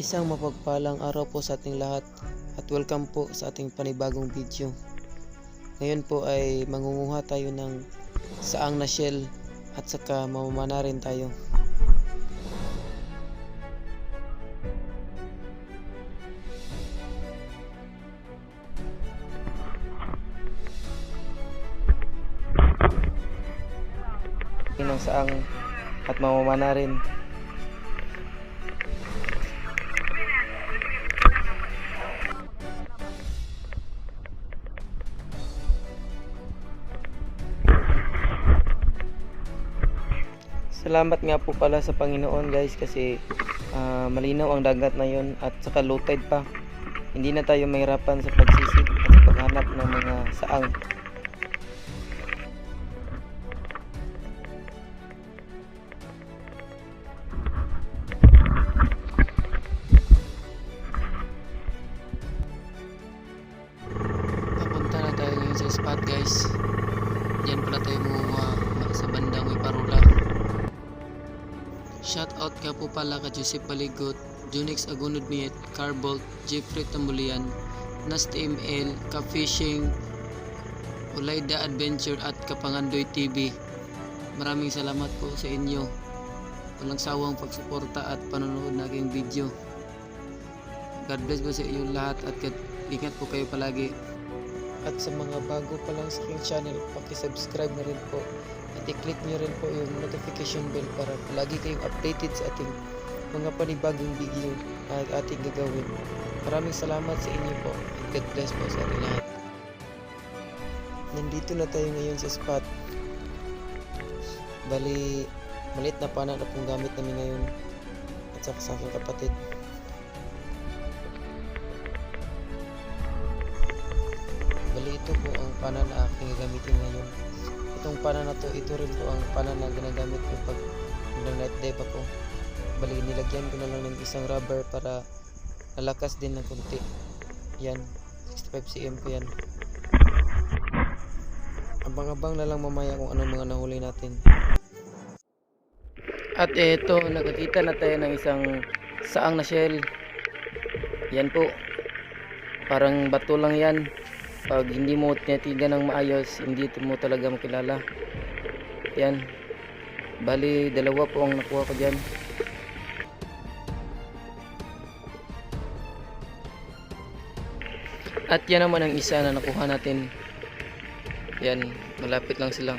Isang mapagpalang araw po sa ating lahat at welcome po sa ating panibagong video. Ngayon po ay mangunguha tayo ng saang na shell at saka mamamana rin tayo. Ng saang at mamamana rin. Salamat nga po pala sa Panginoon guys kasi malinaw ang dagat na yun at saka low tide pa. Hindi na tayo mahirapan sa pagsisid at sa paghanap ng mga saang. Papunta na tayo ngayon sa spot guys. Diyan pala tayo mumuha sa bandang may parola. Shout out ka po pala ka Joseph Baligot, Junix Agunudmiet, Carbolt, Jeffrey Tambulian, Nasty ML, Ka-Fishing, Olayda Adventure at Kapangandoy TV. Maraming salamat po sa inyo. Walang sawang pagsuporta at panonood ng aking video. God bless po sa inyong lahat at ingat po kayo palagi. At sa mga bago pa lang sa aking channel, paki-subscribe na rin po. At i-click nyo rin po yung notification bell para lagi kayong updated sa ating mga panibagong video na ating gagawin. Maraming salamat sa inyo po. God bless po sa ating lahat. Nandito na tayo ngayon sa spot. Bali, maliit na pana na pong gamit namin ngayon at saka sa aking kapatid. Bali, ito po ang pana na aking gagamitin ngayon. Itong pana na to, ito rin po ang pana na ginagamit ko pag night dive ako. Bali, nilagyan ko na lang ng isang rubber para lalakas din ng konti. Yan, 65 cm ko yan. Abang-abang na lang mamaya kung anong mga nahuli natin. At eto, nakakita na tayo ng isang saang na shell. Yan po, parang bato lang yan. Pag hindi mo tinitigan ng maayos, hindi mo talaga makilala. Yan. Bali, dalawa po ang nakuha ko dyan. At yan naman ang isa na nakuha natin. Yan, malapit lang sila.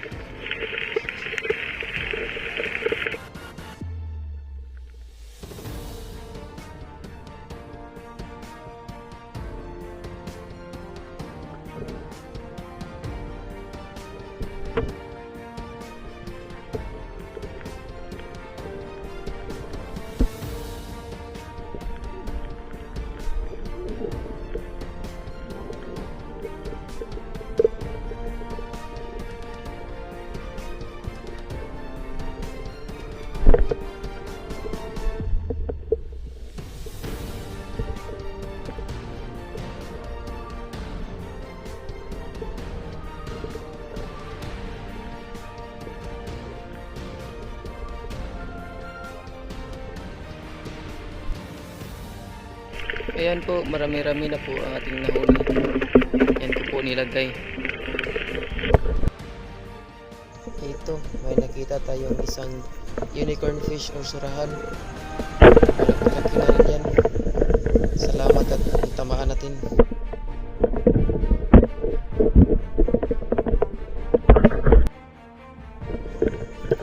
Ayan po, marami-rami na po ang ating nahuli. Ayan ko po nilagay. Ito, may nakita tayong isang unicorn fish or surahan. Malaki na rin yan. Salamat at tamaan natin.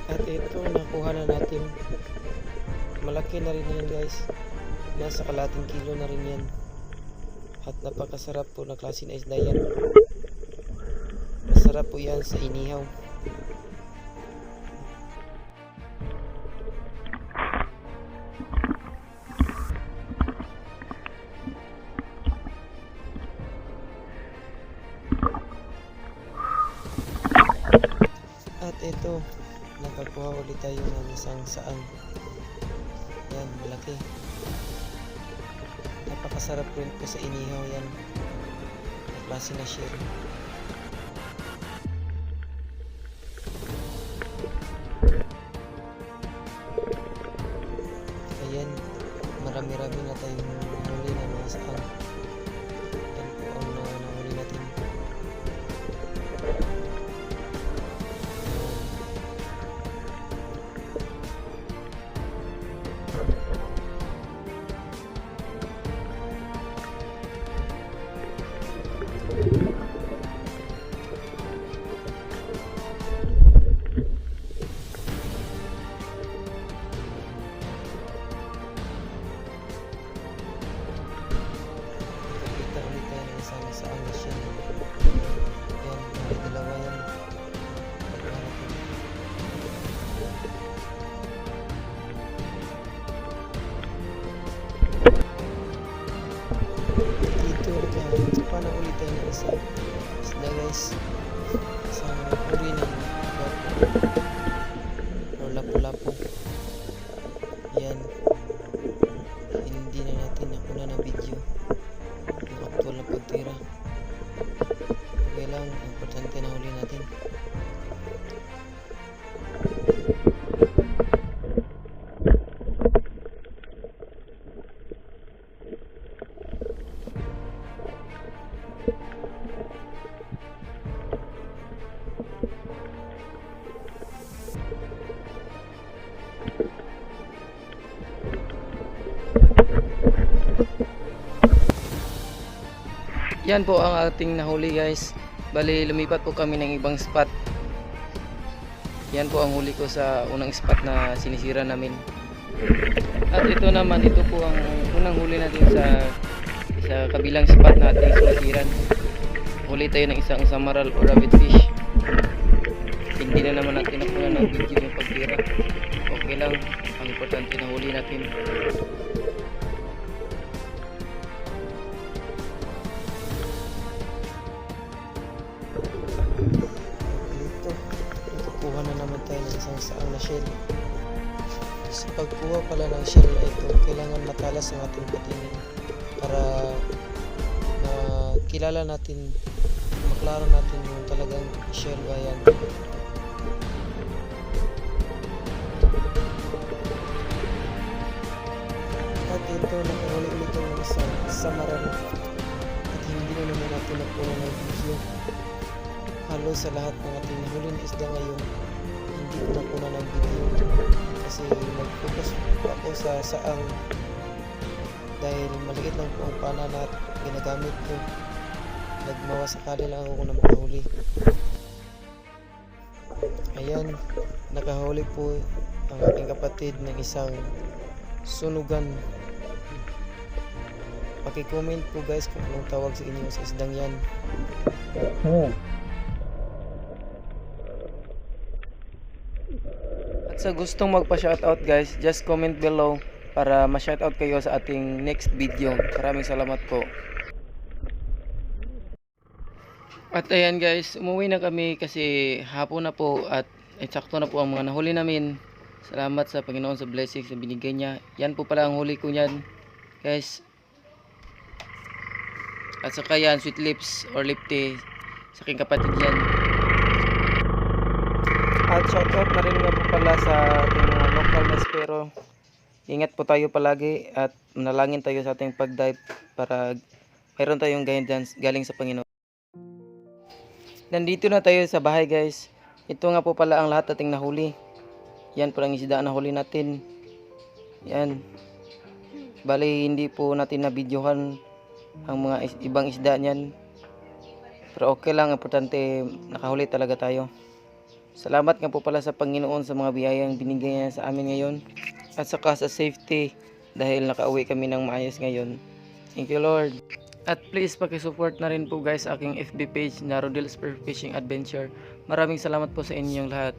At ito, nakuha na natin. Malaki na rin yan guys. Nasa kalating kilo na rin yan. At napakasarap po na klase na isda yan. Masarap po yan sa inihaw. At ito, nakakuha ulit tayo ng isang saang. Yan, malaki. Napakasarap rin po sa inihaw yan. Klase na shell. Ayan, marami-rami na tayo lapu-lapu. Yan. Hindi na natin nakuna ng video yung actual na pagtira. Okay lang, importante na huli natin. Yan po ang ating nahuli guys. Bali lumipat po kami ng ibang spot. Yan po ang huli ko sa unang spot na sinisira namin. At ito naman, ito po ang unang huli natin sa kabilang spot na ating sinisiran. Huli tayo ng isang samaral o rabbit fish. Hindi na naman natin nakuha ng video yung pagtira. Okay lang, ang importante na huli natin. Kuha na naman tayo ng isang saang na shell. Sa pagkuha pala ng shell na ito, kailangan matalas ang ating patingin para makilala natin, maklaro natin yung talagang shell ba yan. At ito, nakahuli ulit yung isang samaran at hindi na naman natin nakuha ng video. Halos sa lahat ng ating nahuli na isda ngayon, hindi ko nakuha ng video kasi nag-focus ako sa saang dahil maliit lang po ang pana na ginagamit ko. Nagmawasakali lang ako na makahuli. Ayan, nakahuli po ang aking kapatid ng isang sunugan. Paki-comment po guys kung anong tawag sa inyo sa isdang yan. At sa gustong magpa-shoutout guys, just comment below para ma-shoutout kayo sa ating next video. Maraming salamat po. At ayan guys, umuwi na kami kasi hapon na po at eksakto na po ang mga nahuli namin. Salamat sa Panginoon sa blessings na binigay niya. Yan po pala ang huli ko niyan guys. At saka yan, sweet lips or lip tea sa aking kapatid yan. At shoutout na rin nga po pala sa ating mga local na espero. Ingat po tayo palagi at manalangin tayo sa ating pag-dive para mayroon tayong guidance galing sa Panginoon. Nandito na tayo sa bahay guys. Ito nga po pala ang lahat ating nahuli. Yan po ang isda na huli natin. Yan. Bali hindi po natin na-videohan ang mga ibang isda niyan. Pero okay lang, importante nakahuli talaga tayo. Salamat nga po pala sa Panginoon sa mga biyayang binigay niya sa amin ngayon. At saka sa safety dahil nakauwi kami ng maayos ngayon. Thank you Lord. At please pakisupport na rin po guys aking FB page na Rodel Spearfishing Adventure. Maraming salamat po sa inyong lahat.